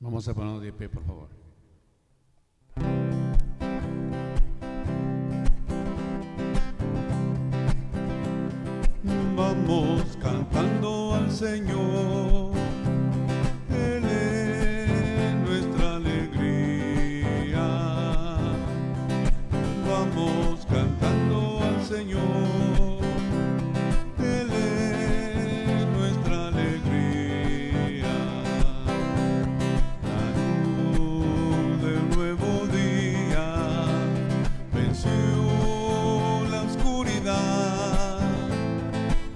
Vamos a ponernos de pie, por favor. Vamos cantando al Señor, Él es nuestra alegría. Vamos cantando al Señor, Él es nuestra alegría. La luz del nuevo día venció la oscuridad.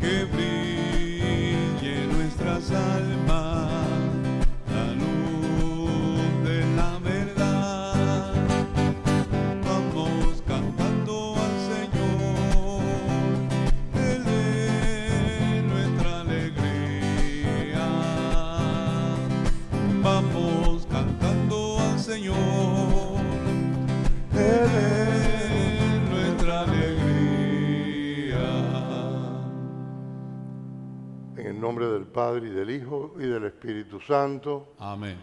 Que brille nuestras almas, la luz de la verdad. Vamos cantando al Señor, Él es nuestra alegría. Vamos cantando al Señor, Él es nuestra alegría. En el nombre del Padre, y del Hijo, y del Espíritu Santo. Amén.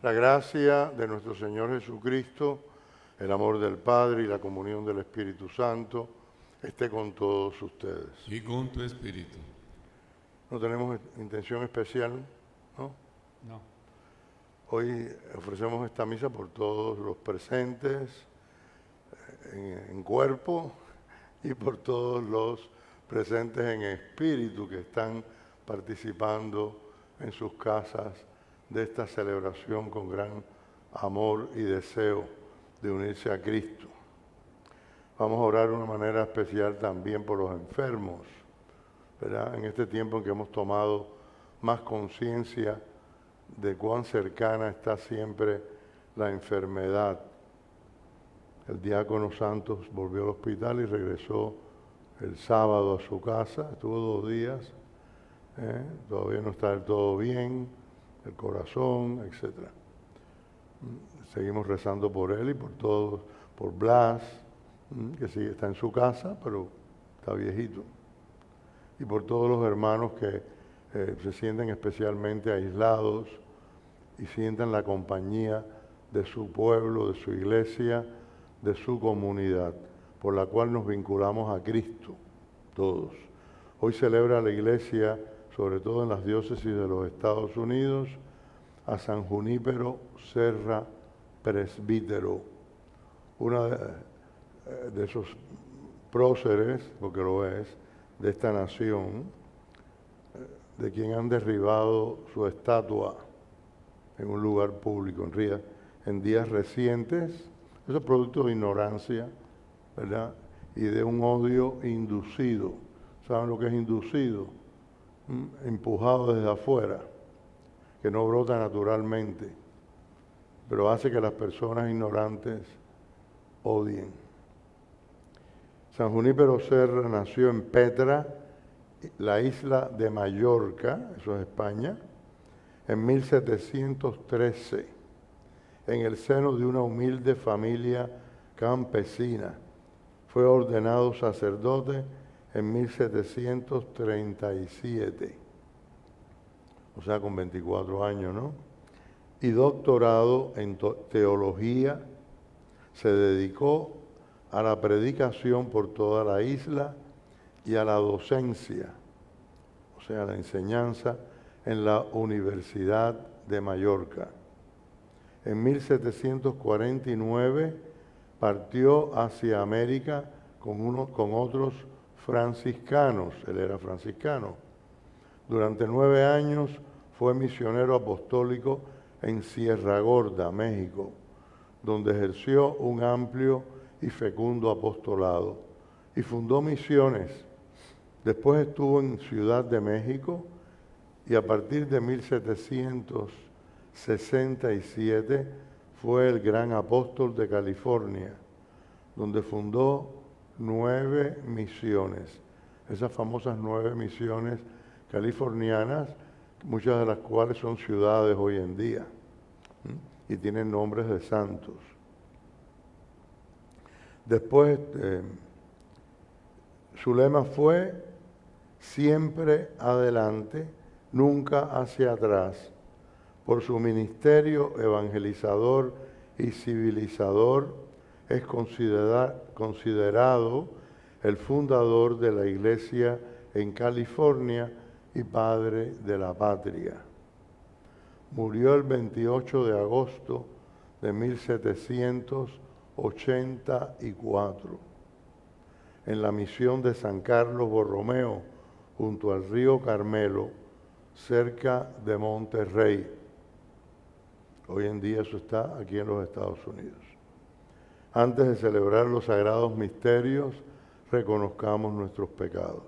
La gracia de nuestro Señor Jesucristo, el amor del Padre y la comunión del Espíritu Santo esté con todos ustedes. Y con tu espíritu. No tenemos intención especial, ¿no? No. Hoy ofrecemos esta misa por todos los presentes en cuerpo y por todos los presentes en espíritu que están participando en sus casas de esta celebración con gran amor y deseo de unirse a Cristo. Vamos a orar de una manera especial también por los enfermos, ¿verdad? En este tiempo en que hemos tomado más conciencia de cuán cercana está siempre la enfermedad. El diácono Santos volvió al hospital y regresó el sábado a su casa, estuvo 2 días, todavía no está del todo bien, el corazón, etc. Seguimos rezando por él y por todos, por Blas, que sí está en su casa, pero está viejito, y por todos los hermanos que se sienten especialmente aislados y sientan la compañía de su pueblo, de su iglesia, de su comunidad, por la cual nos vinculamos a Cristo, todos. Hoy celebra la iglesia, sobre todo en las diócesis de los Estados Unidos, a San Junípero Serra Presbítero, una de esos próceres, porque lo es, de esta nación, de quien han derribado su estatua en un lugar público en días recientes. Eso es producto de ignorancia, ¿verdad? Y de un odio inducido. ¿Saben lo que es inducido? Empujado desde afuera, que no brota naturalmente, pero hace que las personas ignorantes odien. San Junípero Serra nació en Petra, la isla de Mallorca, eso es España, en 1713, en el seno de una humilde familia campesina. Fue ordenado sacerdote en 1737, o sea, con 24 años, ¿no? Y doctorado en teología. Se dedicó a la predicación por toda la isla y a la docencia, o sea, la enseñanza en la Universidad de Mallorca. En 1749 partió hacia América con otros franciscanos. Él era franciscano. Durante 9 años fue misionero apostólico en Sierra Gorda, México, donde ejerció un amplio y fecundo apostolado y fundó misiones. Después estuvo en Ciudad de México y a partir de 1767 fue el gran apóstol de California, donde fundó 9 misiones, esas famosas 9 misiones californianas, muchas de las cuales son ciudades hoy en día y tienen nombres de santos. Después, su lema fue siempre adelante, nunca hacia atrás, Por su ministerio evangelizador y civilizador es considerado el fundador de la Iglesia en California y padre de la patria. Murió el 28 de agosto de 1784 en la misión de San Carlos Borromeo, junto al río Carmelo, cerca de Monterrey. Hoy en día eso está aquí en los Estados Unidos. Antes de celebrar los sagrados misterios, reconozcamos nuestros pecados.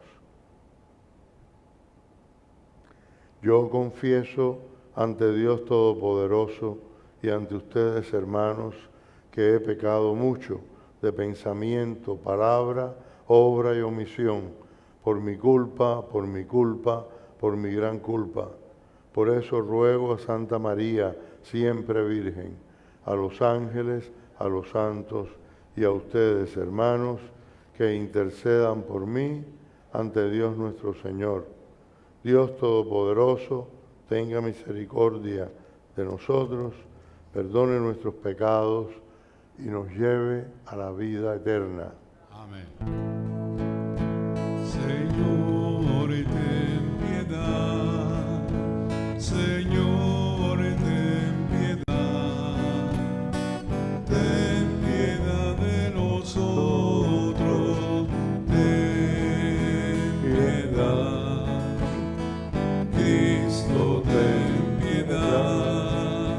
Yo confieso ante Dios Todopoderoso y ante ustedes, hermanos, que he pecado mucho de pensamiento, palabra, obra y omisión, por mi culpa, por mi gran culpa. Por eso ruego a Santa María, siempre Virgen, a los ángeles, a los santos y a ustedes, hermanos, que intercedan por mí ante Dios nuestro Señor. Dios Todopoderoso, tenga misericordia de nosotros, perdone nuestros pecados y nos lleve a la vida eterna. Amén. Señor, ten piedad. Señor, ten piedad. Ten piedad de nosotros. Ten piedad. Cristo, ten piedad.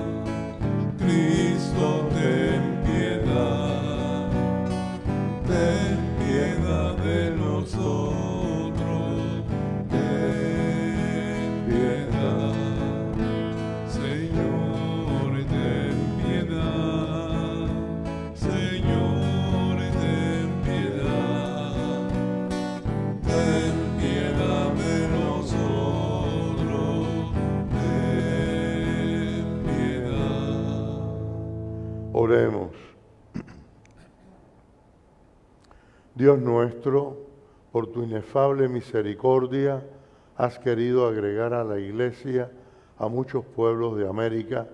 Cristo, ten piedad. Ten piedad de nosotros. Ten piedad. Señor, ten piedad. Señor, ten piedad. Ten piedad de nosotros. Ten piedad. Oremos. Dios nuestro, por tu inefable misericordia, has querido agregar a la Iglesia a muchos pueblos de América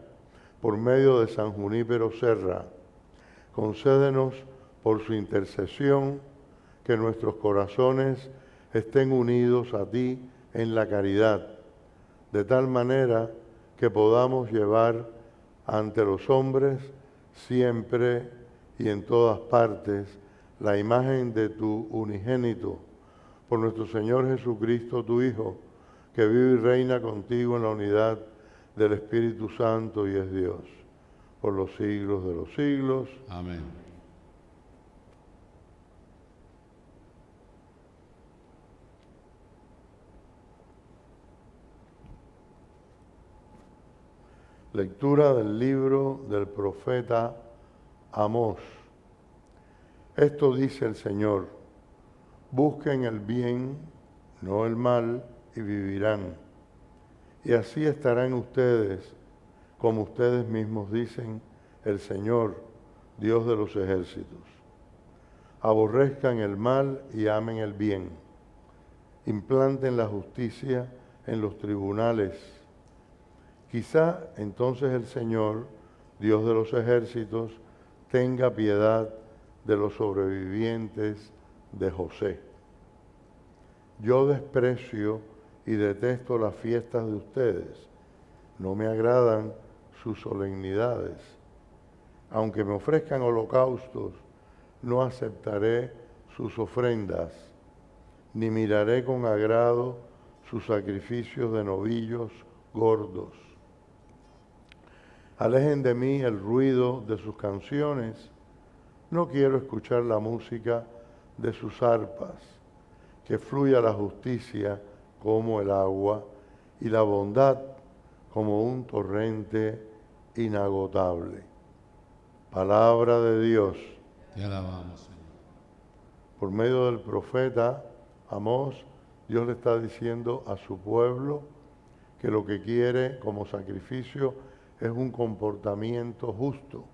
por medio de San Junípero Serra. Concédenos, por su intercesión, que nuestros corazones estén unidos a ti en la caridad, de tal manera que podamos llevar ante los hombres siempre y en todas partes la imagen de tu unigénito, por nuestro Señor Jesucristo, tu Hijo, que vive y reina contigo en la unidad del Espíritu Santo y es Dios, por los siglos de los siglos. Amén. Lectura del libro del profeta Amós. Esto dice el Señor: busquen el bien, no el mal, y vivirán. Y así estarán ustedes, como ustedes mismos dicen, el Señor, Dios de los ejércitos. Aborrezcan el mal y amen el bien. Implanten la justicia en los tribunales. Quizá entonces el Señor, Dios de los ejércitos, tenga piedad de los sobrevivientes de José. Yo desprecio y detesto las fiestas de ustedes. No me agradan sus solemnidades. Aunque me ofrezcan holocaustos, no aceptaré sus ofrendas, ni miraré con agrado sus sacrificios de novillos gordos. Alejen de mí el ruido de sus canciones. No quiero escuchar la música de sus arpas. Que fluya la justicia como el agua y la bondad como un torrente inagotable. Palabra de Dios. Te alabamos, Señor. Por medio del profeta Amós, Dios le está diciendo a su pueblo que lo que quiere como sacrificio es un comportamiento justo,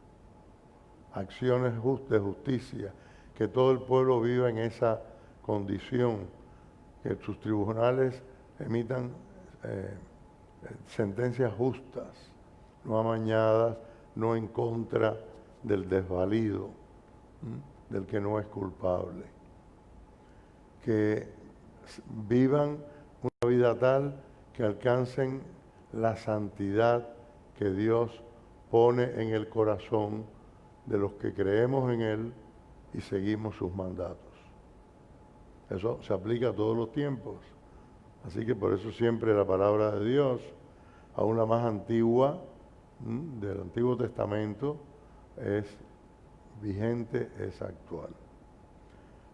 acciones de justicia, que todo el pueblo viva en esa condición, que sus tribunales emitan sentencias justas, no amañadas, no en contra del desvalido, del que no es culpable. Que vivan una vida tal que alcancen la santidad que Dios pone en el corazón de los que creemos en Él y seguimos sus mandatos. Eso se aplica a todos los tiempos. Así que por eso siempre la palabra de Dios, aún la más antigua, del Antiguo Testamento, es vigente, es actual.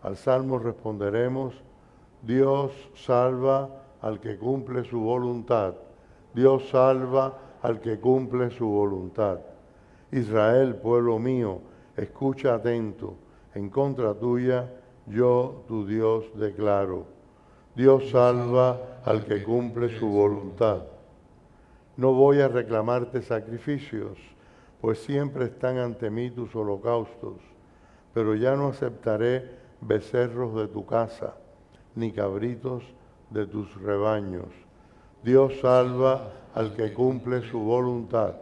Al Salmo responderemos: Dios salva al que cumple su voluntad. Dios salva al que cumple su voluntad. Israel, pueblo mío, escucha atento. En contra tuya, yo, tu Dios, declaro. Dios salva al que cumple su voluntad. No voy a reclamarte sacrificios, pues siempre están ante mí tus holocaustos, pero ya no aceptaré becerros de tu casa, ni cabritos de tus rebaños. Dios salva al que cumple su voluntad,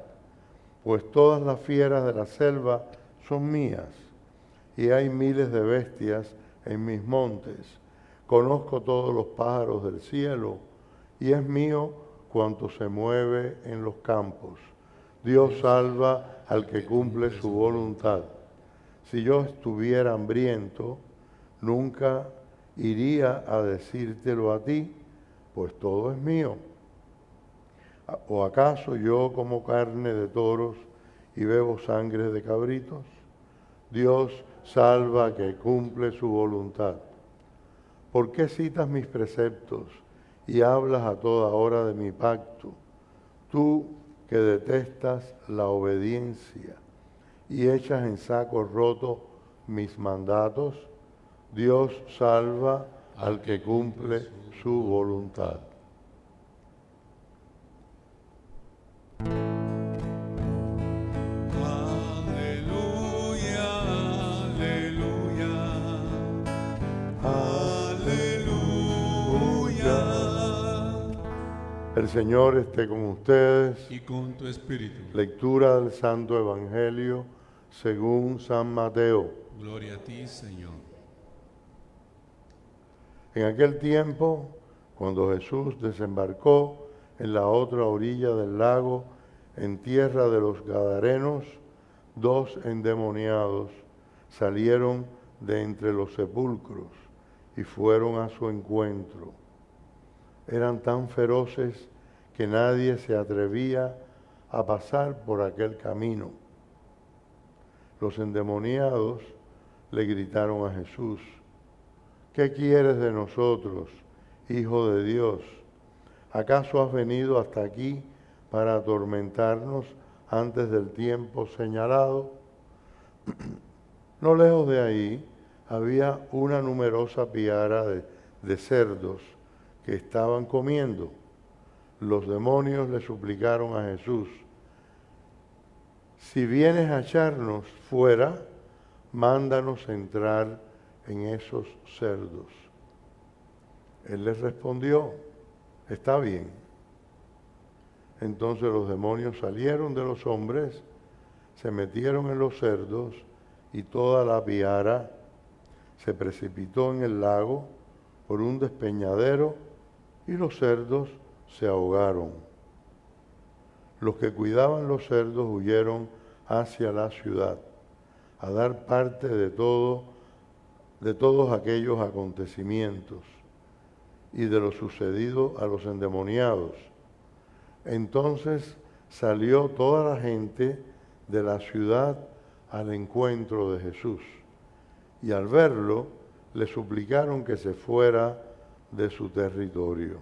pues todas las fieras de la selva son mías, y hay miles de bestias en mis montes. Conozco todos los pájaros del cielo, y es mío cuanto se mueve en los campos. Dios salva al que cumple su voluntad. Si yo estuviera hambriento, nunca iría a decírtelo a ti, pues todo es mío. ¿O acaso yo como carne de toros y bebo sangre de cabritos? Dios salva al que cumple su voluntad. ¿Por qué citas mis preceptos y hablas a toda hora de mi pacto? Tú que detestas la obediencia y echas en saco roto mis mandatos, Dios salva al que cumple su voluntad. Aleluya, aleluya, aleluya. El Señor esté con ustedes. Y con tu espíritu. Lectura del Santo Evangelio según San Mateo. Gloria a ti, Señor. En aquel tiempo, cuando Jesús desembarcó en la otra orilla del lago, en tierra de los Gadarenos, 2 endemoniados salieron de entre los sepulcros y fueron a su encuentro. Eran tan feroces que nadie se atrevía a pasar por aquel camino. Los endemoniados le gritaron a Jesús: ¿qué quieres de nosotros, Hijo de Dios? ¿Acaso has venido hasta aquí para atormentarnos antes del tiempo señalado? No lejos de ahí había una numerosa piara de cerdos que estaban comiendo. Los demonios le suplicaron a Jesús: si vienes a echarnos fuera, mándanos entrar en esos cerdos. Él les respondió: está bien. Entonces los demonios salieron de los hombres, se metieron en los cerdos y toda la piara se precipitó en el lago por un despeñadero y los cerdos se ahogaron. Los que cuidaban los cerdos huyeron hacia la ciudad a dar parte de todos aquellos acontecimientos y de lo sucedido a los endemoniados. Entonces salió toda la gente de la ciudad al encuentro de Jesús, y al verlo le suplicaron que se fuera de su territorio.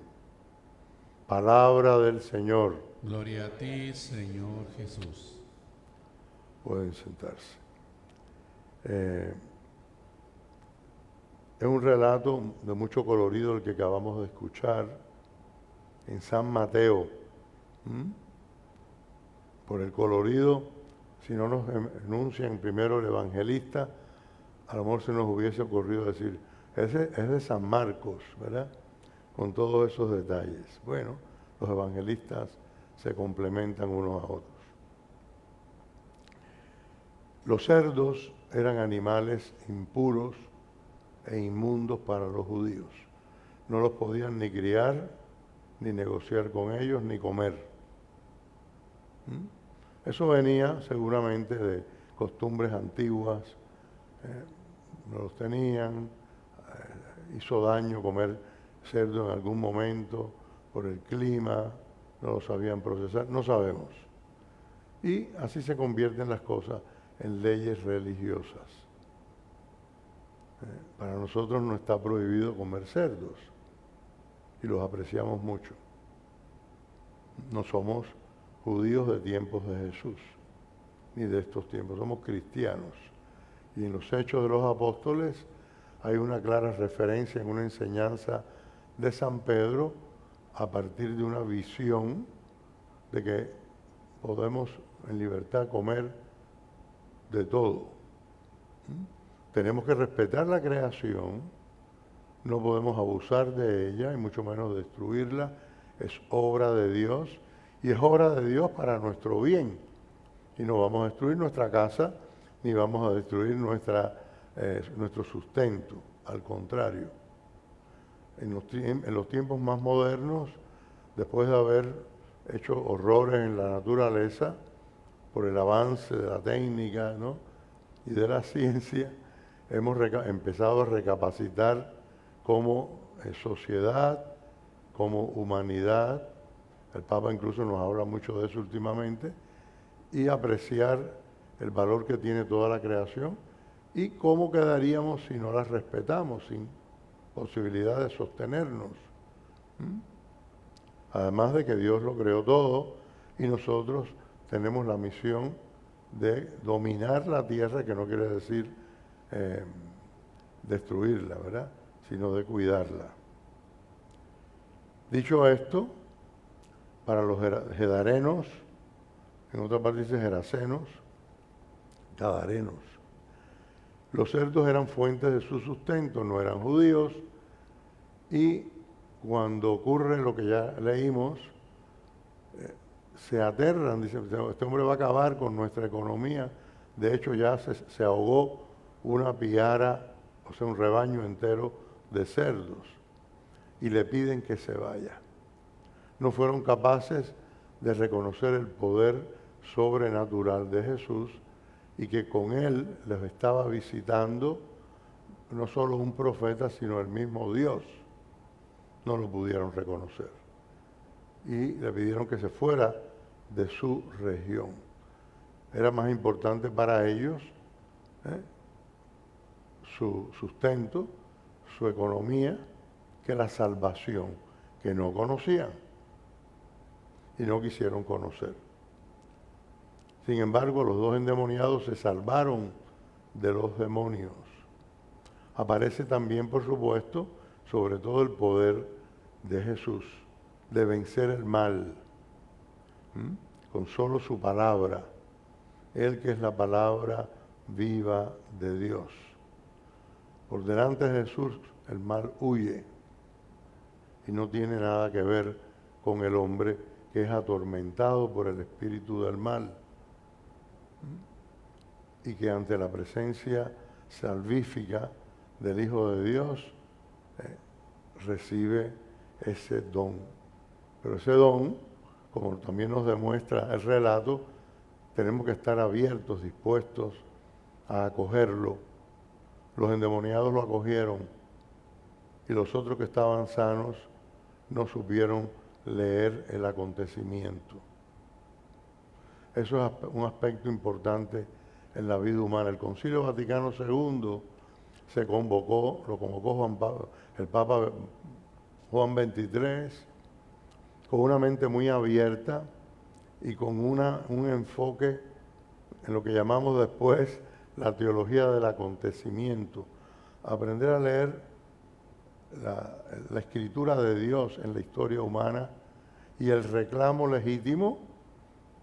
Palabra del Señor. Gloria a ti, Señor Jesús. Pueden sentarse. Es un relato de mucho colorido el que acabamos de escuchar en San Mateo. Por el colorido, si no nos enuncian primero el evangelista, a lo mejor se nos hubiese ocurrido decir, es de San Marcos, ¿verdad? Con todos esos detalles. Bueno, los evangelistas se complementan unos a otros. Los cerdos eran animales impuros e inmundos para los judíos. No los podían ni criar, ni negociar con ellos, ni comer. Eso venía seguramente de costumbres antiguas, no los tenían, hizo daño comer cerdo en algún momento por el clima, no lo sabían procesar, no sabemos. Y así se convierten las cosas en leyes religiosas. Para nosotros no está prohibido comer cerdos y los apreciamos mucho. No somos judíos de tiempos de Jesús, ni de estos tiempos, somos cristianos. Y en los Hechos de los Apóstoles hay una clara referencia en una enseñanza de San Pedro a partir de una visión de que podemos en libertad comer de todo. Tenemos que respetar la creación, no podemos abusar de ella y mucho menos destruirla. Es obra de Dios y es obra de Dios para nuestro bien. Y no vamos a destruir nuestra casa ni vamos a destruir nuestro sustento, al contrario. En los tiempos más modernos, después de haber hecho horrores en la naturaleza, por el avance de la técnica, ¿no?, y de la ciencia, hemos empezado a recapacitar como sociedad, como humanidad. El Papa incluso nos habla mucho de eso últimamente, y apreciar el valor que tiene toda la creación y cómo quedaríamos si no la respetamos, sin posibilidad de sostenernos. Además de que Dios lo creó todo y nosotros tenemos la misión de dominar la tierra, que no quiere decir destruirla, ¿verdad?, sino de cuidarla. Dicho esto, para los gedarenos, en otra parte dice gerasenos, gadarenos, los cerdos eran fuentes de su sustento, no eran judíos, y cuando ocurre lo que ya leímos, se aterran, dicen, este hombre va a acabar con nuestra economía. De hecho, ya se ahogó una piara, o sea, un rebaño entero de cerdos, y le piden que se vaya. No fueron capaces de reconocer el poder sobrenatural de Jesús y que con él les estaba visitando no solo un profeta, sino el mismo Dios. No lo pudieron reconocer y le pidieron que se fuera de su región. Era más importante para ellos su sustento, su economía, que la salvación, que no conocían y no quisieron conocer. Sin embargo, los dos endemoniados se salvaron de los demonios. Aparece también, por supuesto, sobre todo el poder de Jesús, de vencer el mal, con solo su palabra, Él que es la palabra viva de Dios. Por delante de Jesús el mal huye y no tiene nada que ver con el hombre que es atormentado por el espíritu del mal y que ante la presencia salvífica del Hijo de Dios recibe ese don. Pero ese don, como también nos demuestra el relato, tenemos que estar abiertos, dispuestos a acogerlo. Los endemoniados lo acogieron y los otros que estaban sanos no supieron leer el acontecimiento. Eso es un aspecto importante en la vida humana. El Concilio Vaticano II lo convocó el Papa Juan XXIII, con una mente muy abierta y con un enfoque en lo que llamamos después la teología del acontecimiento. Aprender a leer la escritura de Dios en la historia humana y el reclamo legítimo,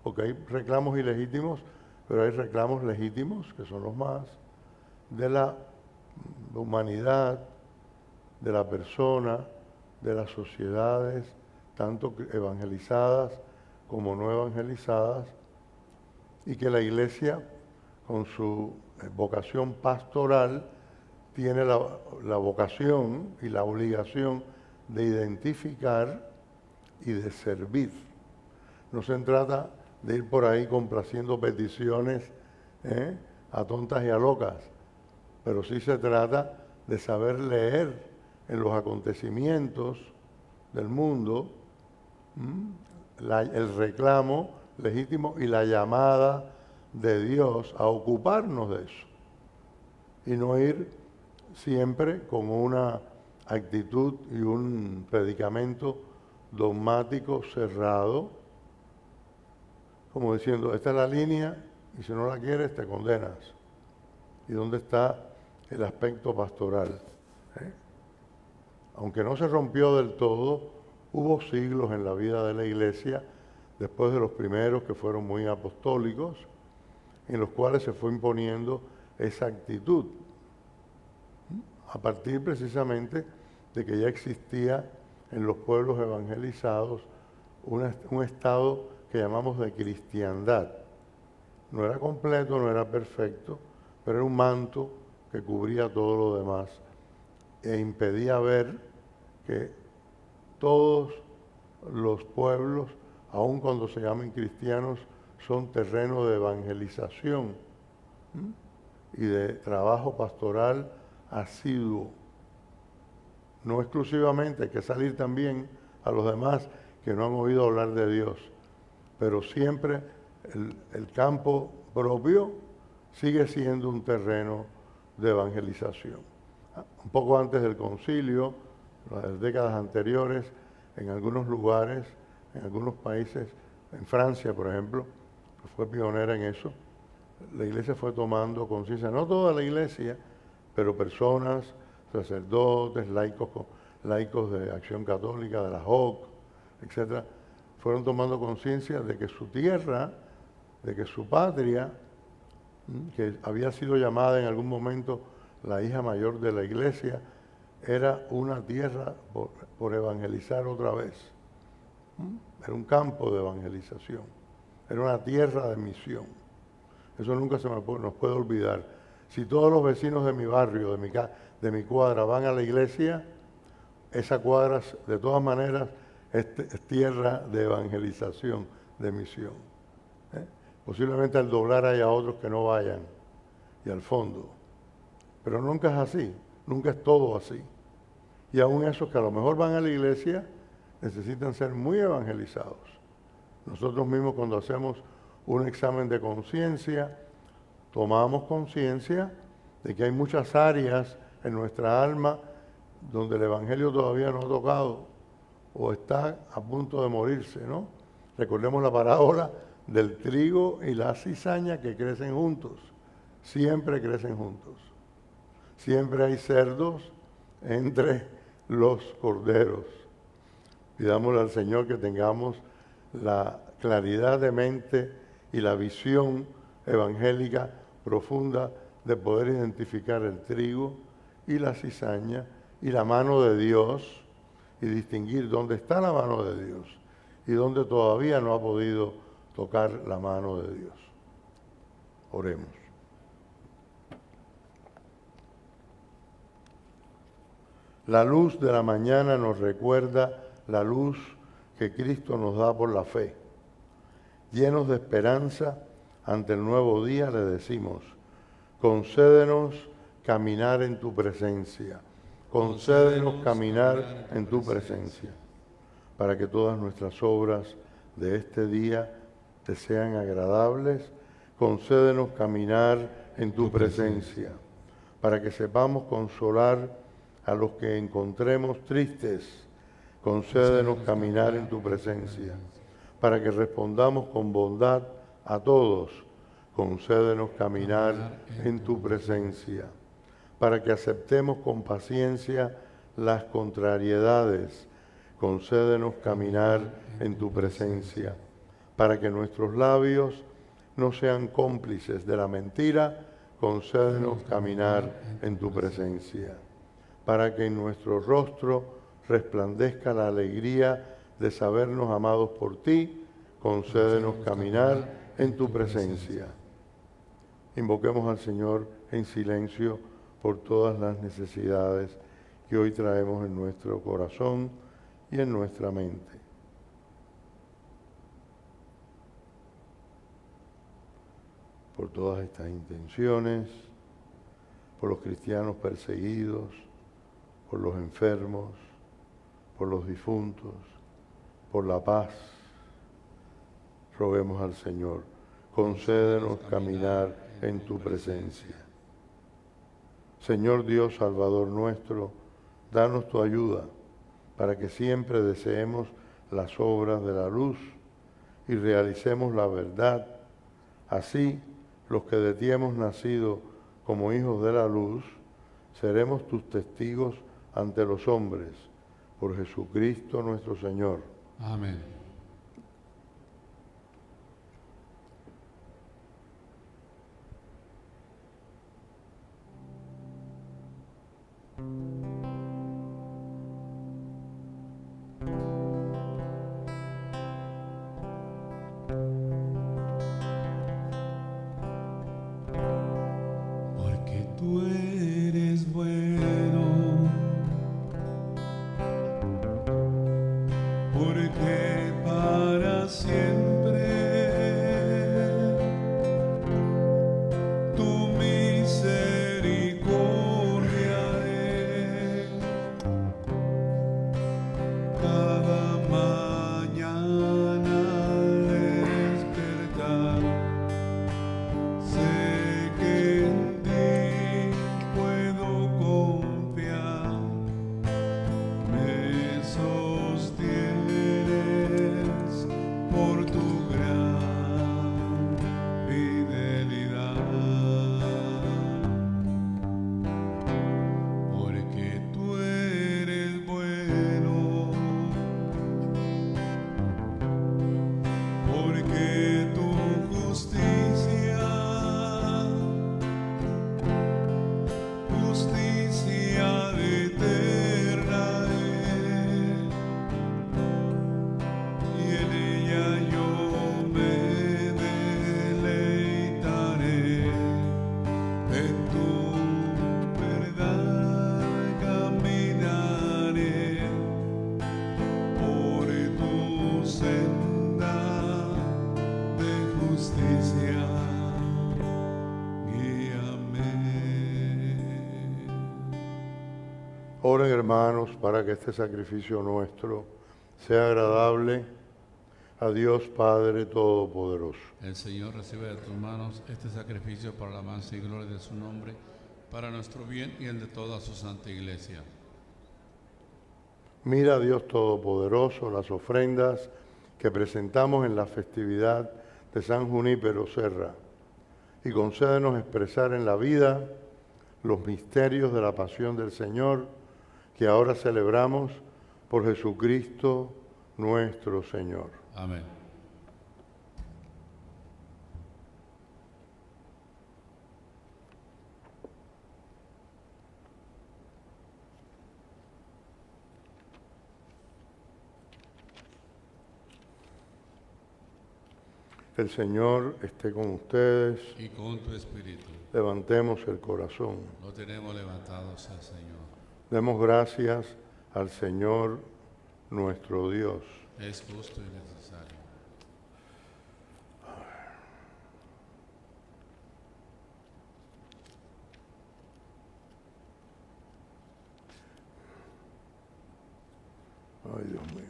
porque hay reclamos ilegítimos, pero hay reclamos legítimos, que son los más, de la humanidad, de la persona, de las sociedades, tanto evangelizadas como no evangelizadas, y que la Iglesia, con su vocación pastoral, tiene la vocación y la obligación de identificar y de servir. No se trata de ir por ahí complaciendo peticiones a tontas y a locas, pero sí se trata de saber leer en los acontecimientos del mundo el reclamo legítimo y la llamada de Dios a ocuparnos de eso y no ir siempre con una actitud y un predicamento dogmático cerrado, como diciendo, esta es la línea y si no la quieres te condenas. ¿Y dónde está el aspecto pastoral? Aunque no se rompió del todo, hubo siglos en la vida de la Iglesia, después de los primeros que fueron muy apostólicos, en los cuales se fue imponiendo esa actitud, a partir precisamente de que ya existía en los pueblos evangelizados un estado que llamamos de cristiandad. No era completo, no era perfecto, pero era un manto que cubría todo lo demás e impedía ver que todos los pueblos, aun cuando se llamen cristianos, son terreno de evangelización y de trabajo pastoral asiduo. No exclusivamente, hay que salir también a los demás que no han oído hablar de Dios, pero siempre el campo propio sigue siendo un terreno de evangelización. Un poco antes del concilio, en las décadas anteriores, en algunos lugares, en algunos países, en Francia, por ejemplo, que fue pionera en eso, la Iglesia fue tomando conciencia, no toda la Iglesia, pero personas, sacerdotes, laicos de Acción Católica, de la JOC, etcétera, fueron tomando conciencia de que su tierra, de que su patria, que había sido llamada en algún momento la hija mayor de la Iglesia, era una tierra por evangelizar otra vez. Era un campo de evangelización, era una tierra de misión. Eso nunca nos puede olvidar. Si todos los vecinos de mi barrio, de mi cuadra van a la iglesia, esa cuadra de todas maneras es tierra de evangelización, de misión. Posiblemente al doblar haya otros que no vayan y al fondo. Pero nunca es así, nunca es todo así. Y aún esos que a lo mejor van a la iglesia necesitan ser muy evangelizados. Nosotros mismos cuando hacemos un examen de conciencia, tomamos conciencia de que hay muchas áreas en nuestra alma donde el Evangelio todavía no ha tocado o está a punto de morirse, ¿no? Recordemos la parábola del trigo y la cizaña que crecen juntos. Siempre crecen juntos. Siempre hay cerdos entre los corderos. Pidámosle al Señor que tengamos la claridad de mente y la visión evangélica profunda de poder identificar el trigo y la cizaña y la mano de Dios y distinguir dónde está la mano de Dios y dónde todavía no ha podido tocar la mano de Dios. Oremos. La luz de la mañana nos recuerda la luz que Cristo nos da por la fe. Llenos de esperanza, ante el nuevo día le decimos, concédenos caminar en tu presencia, concédenos caminar en tu presencia, para que todas nuestras obras de este día te sean agradables, concédenos caminar en tu presencia, para que sepamos consolar a los que encontremos tristes, concédenos caminar en tu presencia, para que respondamos con bondad a todos, concédenos caminar en tu presencia, para que aceptemos con paciencia las contrariedades, concédenos caminar en tu presencia, para que nuestros labios no sean cómplices de la mentira, concédenos caminar en tu presencia, para que en nuestro rostro resplandezca la alegría de sabernos amados por ti, concédenos caminar en tu presencia. Invoquemos al Señor en silencio por todas las necesidades que hoy traemos en nuestro corazón y en nuestra mente. Por todas estas intenciones, por los cristianos perseguidos, por los enfermos, por los difuntos, por la paz. Roguemos al Señor, concédenos caminar en tu presencia. Señor Dios Salvador nuestro, danos tu ayuda para que siempre deseemos las obras de la luz y realicemos la verdad. Así, los que de ti hemos nacido como hijos de la luz, seremos tus testigos ante los hombres, por Jesucristo nuestro Señor. Amén. Porque tú eres bueno, porque para siempre tu misericordia es. Cada mañana al despertar, sé que en ti puedo confiar. Me sostienes por tu gran fidelidad. Porque tú eres bueno, porque tu justicia eterna es, y en ella yo me deleitaré. En tu verdad caminaré, por tu senda de justicia, guíame. Oren, hermanos, para que este sacrificio nuestro sea agradable a Dios Padre Todopoderoso. El Señor recibe de tus manos este sacrificio para la alabanza y gloria de su nombre, para nuestro bien y el de toda su santa iglesia. Mira, Dios Todopoderoso, las ofrendas que presentamos en la festividad de San Junípero Serra y concédenos expresar en la vida los misterios de la pasión del Señor que ahora celebramos por Jesucristo nuestro Señor. Amén. El Señor esté con ustedes. Y con tu espíritu. Levantemos el corazón. Lo tenemos levantados al Señor. Demos gracias al Señor nuestro Dios. Es justo y necesario. Ay, Dios mío.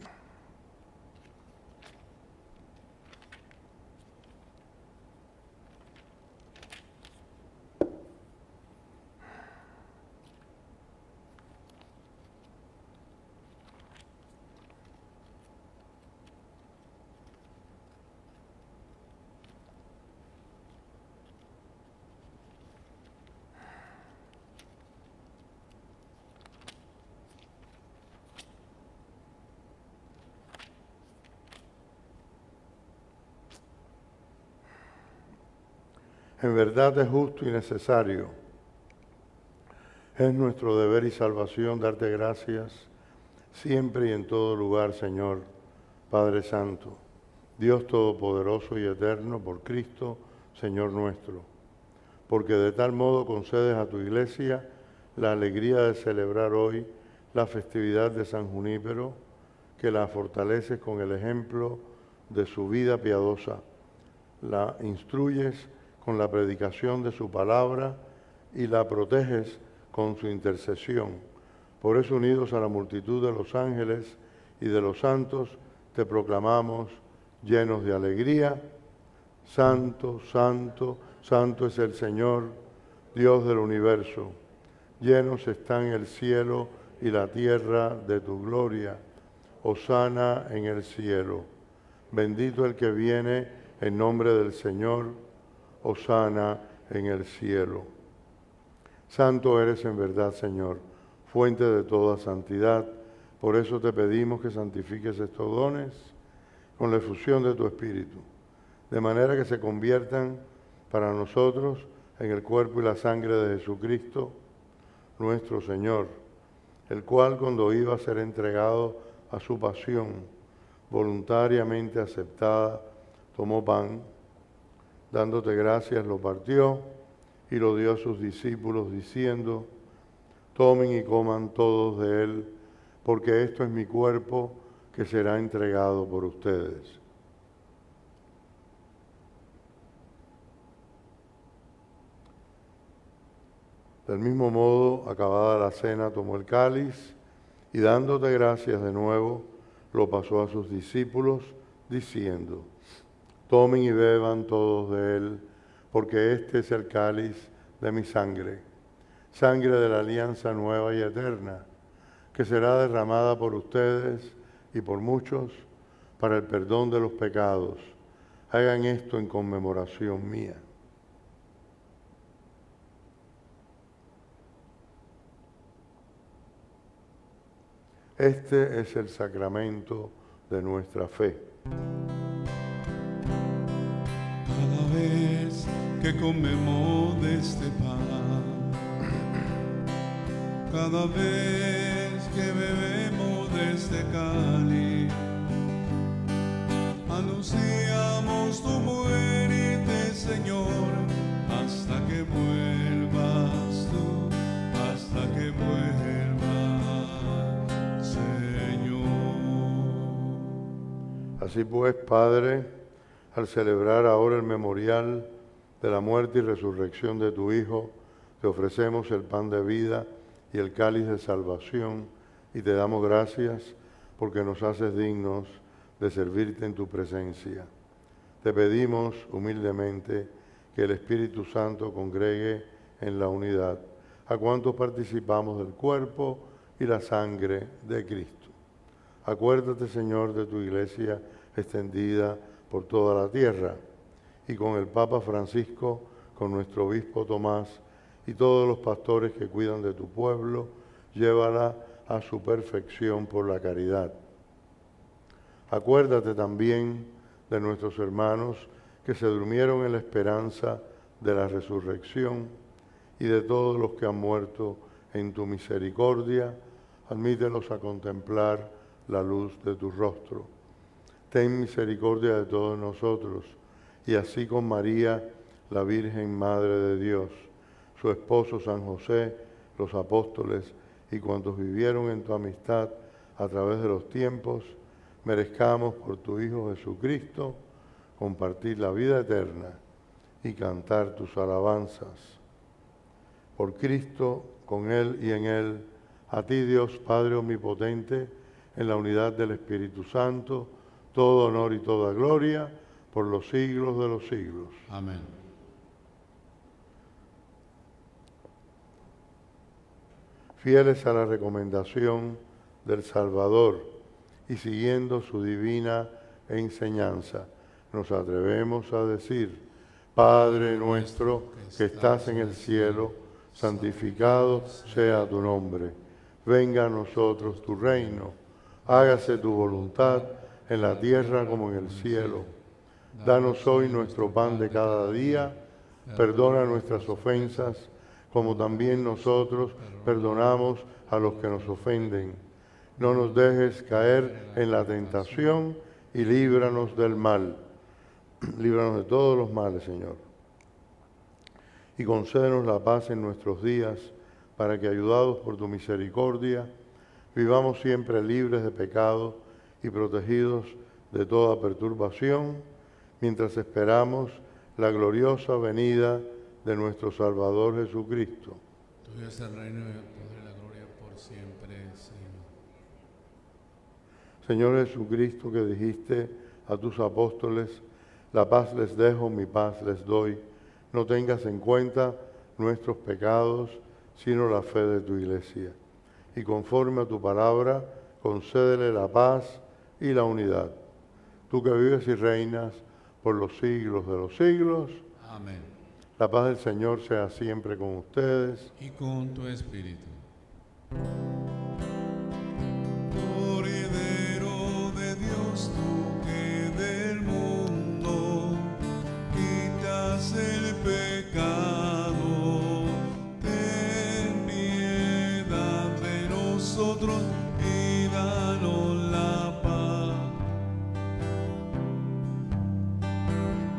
En verdad es justo y necesario. Es nuestro deber y salvación darte gracias siempre y en todo lugar, Señor, Padre Santo, Dios Todopoderoso y Eterno, por Cristo, Señor nuestro, porque de tal modo concedes a tu iglesia la alegría de celebrar hoy la festividad de San Junípero, que la fortaleces con el ejemplo de su vida piadosa, la instruyes con la predicación de su palabra y la proteges con su intercesión. Por eso, unidos a la multitud de los ángeles y de los santos, te proclamamos llenos de alegría: Santo, santo, santo es el Señor, Dios del universo. Llenos están el cielo y la tierra de tu gloria. Hosana en el cielo. Bendito el que viene en nombre del Señor. Hosana en el cielo. Santo eres en verdad, Señor, fuente de toda santidad. Por eso te pedimos que santifiques estos dones con la efusión de tu Espíritu, de manera que se conviertan para nosotros en el cuerpo y la sangre de Jesucristo, nuestro Señor, el cual, cuando iba a ser entregado a su pasión, voluntariamente aceptada, tomó pan, dándote gracias, lo partió y lo dio a sus discípulos, diciendo: tomen y coman todos de él, porque esto es mi cuerpo que será entregado por ustedes. Del mismo modo, acabada la cena, tomó el cáliz y, dándote gracias de nuevo, lo pasó a sus discípulos, diciendo: tomen y beban todos de él, porque este es el cáliz de mi sangre, sangre de la alianza nueva y eterna, que será derramada por ustedes y por muchos para el perdón de los pecados. Hagan esto en conmemoración mía. Este es el sacramento de nuestra fe. Cada vez que comemos de este pan, cada vez que bebemos de este cáliz, anunciamos tu muerte, Señor, hasta que vuelvas tú, hasta que vuelvas, Señor. Así pues, Padre, al celebrar ahora el memorial de la muerte y resurrección de tu Hijo, te ofrecemos el pan de vida y el cáliz de salvación, y te damos gracias porque nos haces dignos de servirte en tu presencia. Te pedimos humildemente que el Espíritu Santo congregue en la unidad a cuantos participamos del cuerpo y la sangre de Cristo. Acuérdate, Señor, de tu iglesia extendida por toda la tierra, y con el Papa Francisco, con nuestro obispo Tomás y todos los pastores que cuidan de tu pueblo, llévala a su perfección por la caridad. Acuérdate también de nuestros hermanos que se durmieron en la esperanza de la resurrección, y de todos los que han muerto en tu misericordia. Admítelos a contemplar la luz de tu rostro. Ten misericordia de todos nosotros, y así con María, la Virgen Madre de Dios, su esposo San José, los apóstoles y cuantos vivieron en tu amistad a través de los tiempos, merezcamos por tu Hijo Jesucristo compartir la vida eterna y cantar tus alabanzas. Por Cristo, con Él y en Él, a ti Dios Padre Omnipotente, en la unidad del Espíritu Santo, todo honor y toda gloria por los siglos de los siglos. Amén. Fieles a la recomendación del Salvador y siguiendo su divina enseñanza, nos atrevemos a decir: Padre nuestro que estás en el cielo, santificado sea tu nombre. Venga a nosotros tu reino. Hágase tu voluntad en la tierra como en el cielo. Danos hoy nuestro pan de cada día. Perdona nuestras ofensas, como también nosotros perdonamos a los que nos ofenden. No nos dejes caer en la tentación y líbranos del mal. Líbranos de todos los males, Señor. y concédenos la paz en nuestros días, para que, ayudados por tu misericordia, vivamos siempre libres de pecado y protegidos de toda perturbación, mientras esperamos la gloriosa venida de nuestro Salvador Jesucristo. Tuyo es el reino y el poder y la gloria por siempre, Señor. Señor Jesucristo, que dijiste a tus apóstoles, la paz les dejo, mi paz les doy, no tengas en cuenta nuestros pecados, sino la fe de tu Iglesia. Y conforme a tu palabra, concédele la paz y la unidad. Tú que vives y reinas por los siglos de los siglos. Amén. La paz del Señor sea siempre con ustedes. Y con tu espíritu. Cordero de Dios, tú que del mundo quitas el pecado, ten piedad de nosotros y danos la paz.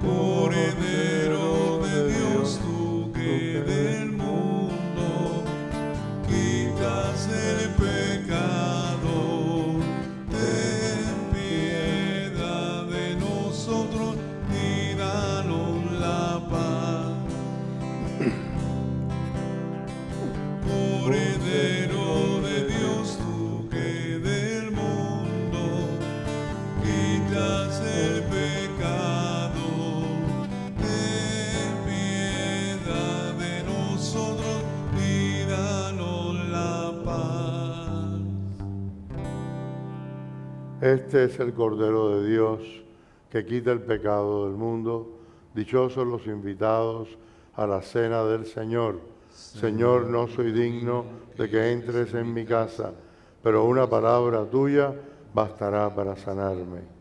Cordero de Dios, tú que del mundo quitas el pecado, ten piedad de nosotros y danos la paz. Cordero de Dios, tú que del mundo quitas el pecado, ten piedad de nosotros y danos la paz. Este es el Cordero de Dios que quita el pecado del mundo. Dichosos los invitados a la cena del Señor. Señor, no soy digno de que entres en mi casa, pero una palabra tuya bastará para sanarme.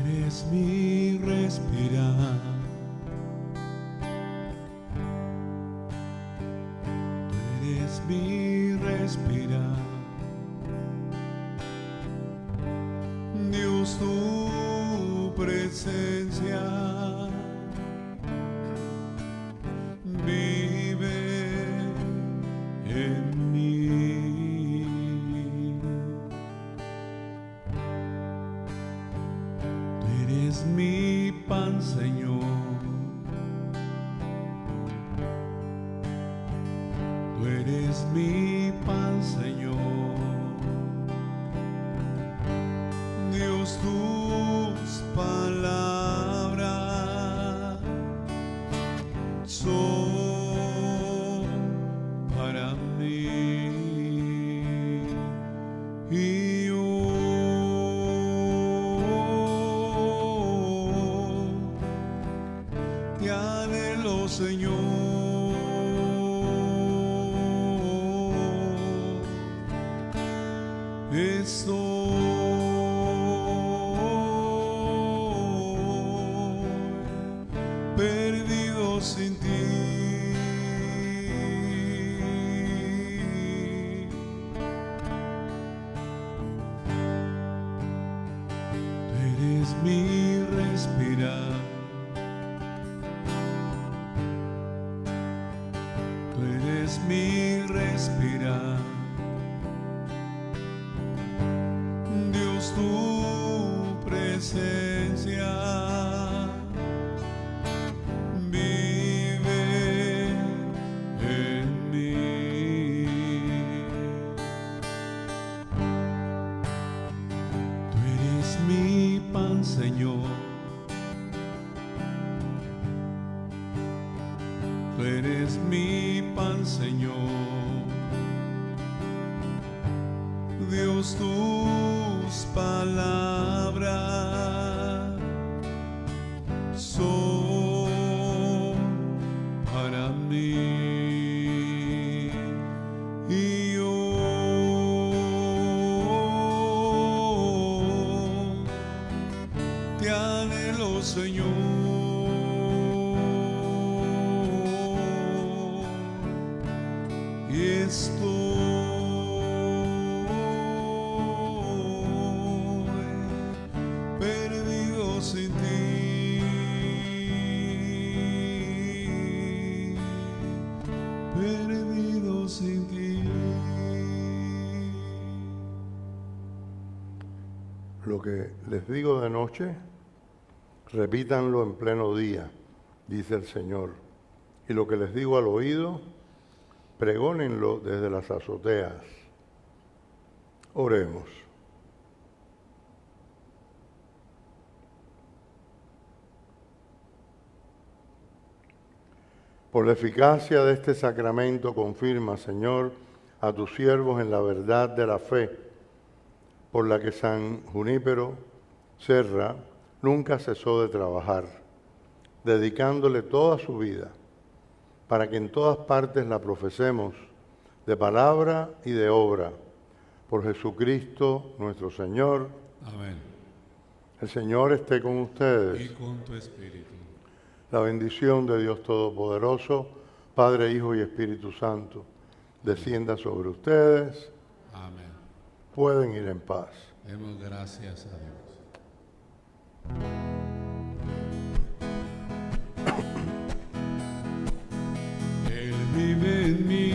Eres mi respirar, tú eres mi respirar, Dios, tu presencia vive en mí. Eres mi pan, Señor. Tú eres mi pan, Señor. Dios, tus palabras son Y yo te anhelo, Señor. Estoy perdido sin ti. Tú eres mi respirar. Tú eres mi respirar. Dios, tu presencia vive en mí. Tú eres mi pan, Señor. Tú eres mi pan, Señor. Dios, tus palabras son para mí. Y yo te anhelo, Señor. Y estoy perdido sin ti. Perdido sin ti. Lo que les digo de noche, repítanlo en pleno día, dice el Señor. Y lo que les digo al oído, pregónenlo desde las azoteas. Oremos. Por la eficacia de este sacramento, confirma, Señor, a tus siervos en la verdad de la fe, por la que San Junípero Serra nunca cesó de trabajar, dedicándole toda su vida, para que en todas partes la profesemos, de palabra y de obra, por Jesucristo nuestro Señor. Amén. El Señor esté con ustedes. Y con tu espíritu. La bendición de Dios Todopoderoso, Padre, Hijo y Espíritu Santo, descienda sobre ustedes. Amén. Pueden ir en paz. Demos gracias a Dios. Él vive en mí,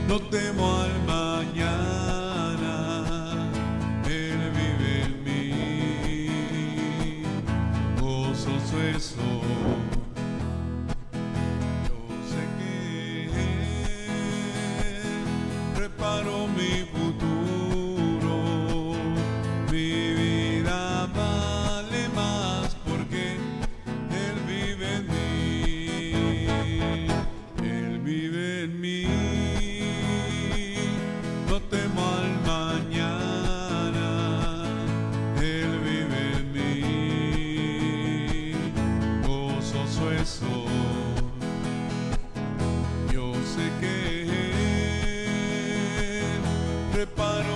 no temo al mañana. Él vive en mí, gozoso estoy. Yo sé que Él preparó mi futuro, mi vida vale más porque Él vive en mí. Él vive en mí, no temo al mañana. Él vive en mí, gozoso estoy. Yo sé que Él preparó